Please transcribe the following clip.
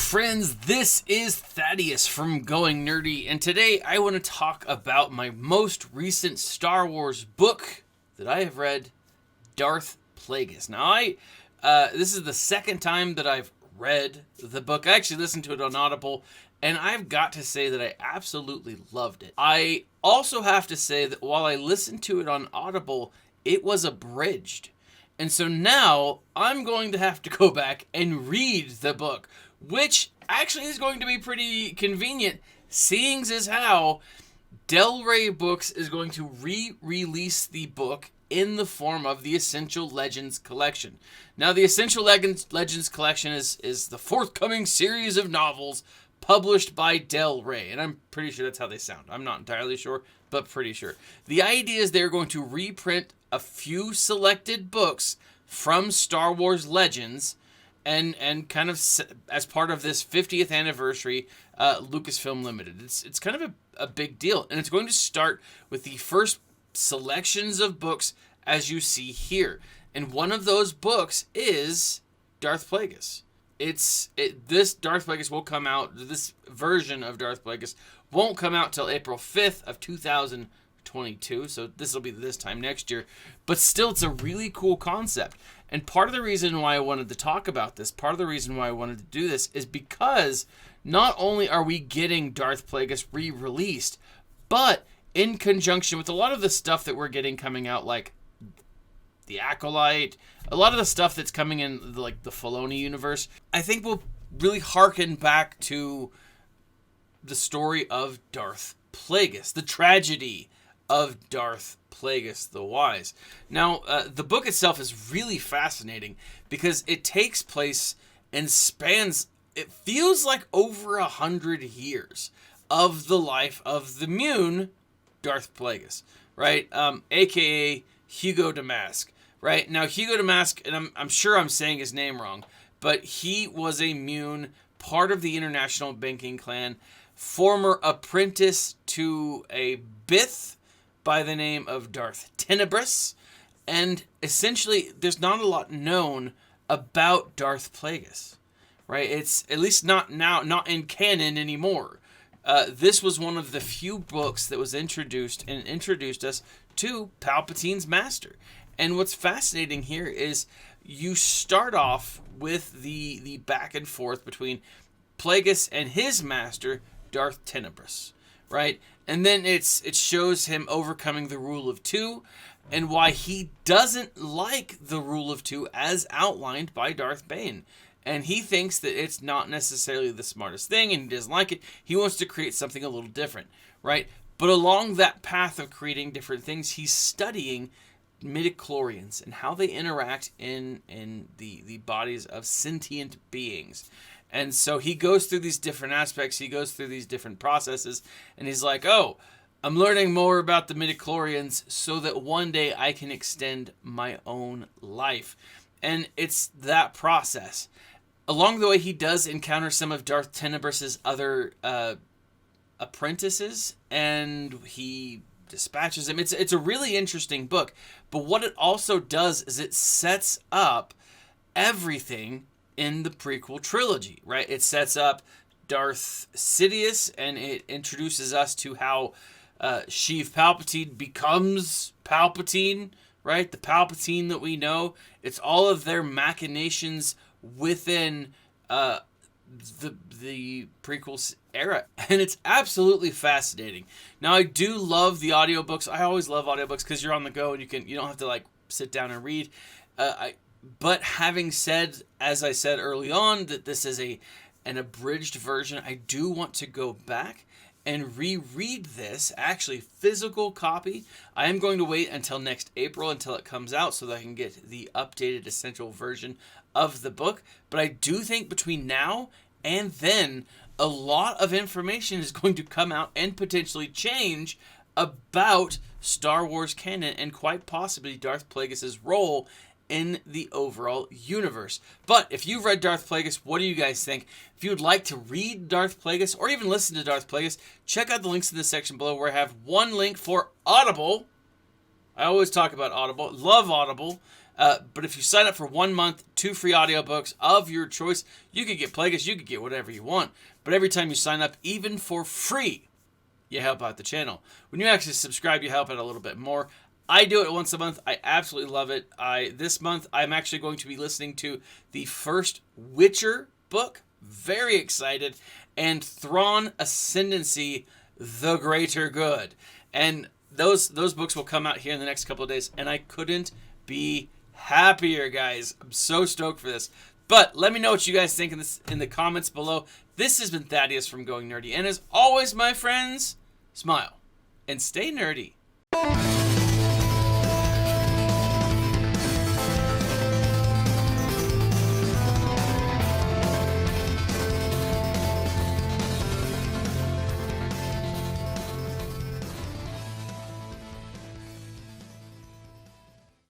friends, this is Thaddeus from Going Nerdy, and today I want to talk about my most recent Star Wars book that I have read, Darth Plagueis. Now, this is the second time that I've read the book. I actually listened to it on Audible, and I've got to say that I absolutely loved it. I also have to say that while I listened to it on Audible, it was abridged. And so now I'm going to have to go back and read the book, which actually is going to be pretty convenient, seeing as how Del Rey Books is going to re-release the book in the form of the Essential Legends Collection. Now, the Essential Legends Collection is the forthcoming series of novels published by Del Rey, and I'm pretty sure that's how they sound. I'm not entirely sure, but pretty sure. The idea is they're going to reprint a few selected books from Star Wars Legends and kind of as part of this 50th anniversary Lucasfilm Limited. It's kind of a big deal, and it's going to start with the first selections of books as you see here. And one of those books is Darth Plagueis. This Darth Plagueis will come out, this version of Darth Plagueis won't come out till April 5th of 2022, so this will be this time next year. But still, it's a really cool concept. And part of the reason why I wanted to talk about this, part of the reason why I wanted to do this, is because not only are we getting Darth Plagueis re-released, but in conjunction with a lot of the stuff that we're getting coming out, like the Acolyte, a lot of the stuff that's coming in like the Filoni universe, I think will really harken back to the story of Darth Plagueis, the tragedy of Darth Plagueis the Wise. Now, the book itself is really fascinating because it takes place and spans, it feels like over 100 years of the life of the Mune, Darth Plagueis, right? AKA Hugo Damask, right? Now, Hugo Damask, and I'm sure I'm saying his name wrong, but he was a Mune, part of the International Banking Clan, former apprentice to a Bith by the name of Darth Tenebris, and essentially there's not a lot known about Darth Plagueis, right? It's at least not in canon anymore. This was one of the few books that was introduced us to Palpatine's master. And what's fascinating here is you start off with the back and forth between Plagueis and his master, Darth Tenebris, right? And then it shows him overcoming the rule of two and why he doesn't like the rule of two as outlined by Darth Bane. And he thinks that it's not necessarily the smartest thing, and he doesn't like it. He wants to create something a little different, right? But along that path of creating different things, he's studying midichlorians and how they interact in the bodies of sentient beings. And so he goes through these different aspects, he goes through these different processes, and he's like, oh, I'm learning more about the midichlorians so that one day I can extend my own life. And it's that process. Along the way, he does encounter some of Darth Tenebris's other apprentices, and he dispatches them. It's a really interesting book, but what it also does is it sets up everything in the prequel trilogy, right? It sets up Darth Sidious, and it introduces us to how Sheev Palpatine becomes Palpatine, right? The Palpatine that we know. It's all of their machinations within the prequel era, and it's absolutely fascinating. Now, I do love the audiobooks. I always love audiobooks because you're on the go and you don't have to like sit down and read. But having said, as I said early on, that this is an abridged version, I do want to go back and reread this, actually physical copy. I am going to wait until next April until it comes out so that I can get the updated essential version of the book. But I do think between now and then, a lot of information is going to come out and potentially change about Star Wars canon and quite possibly Darth Plagueis' role in the overall universe. But if you've read Darth Plagueis, what do you guys think? If you would like to read Darth Plagueis or even listen to Darth Plagueis, check out the links in the section below where I have one link for Audible. I always talk about Audible. Love Audible. But if you sign up for 1 month, 2 free audiobooks of your choice, you could get Plagueis, you could get whatever you want. But every time you sign up, even for free, you help out the channel. When you actually subscribe, you help out a little bit more. I do it once a month. I absolutely love it. This month, I'm actually going to be listening to the first Witcher book. Very excited. And Thrawn Ascendancy, The Greater Good. And those books will come out here in the next couple of days. And I couldn't be happier, guys. I'm so stoked for this. But let me know what you guys think in the comments below. This has been Thaddeus from Going Nerdy. And as always, my friends, smile and stay nerdy.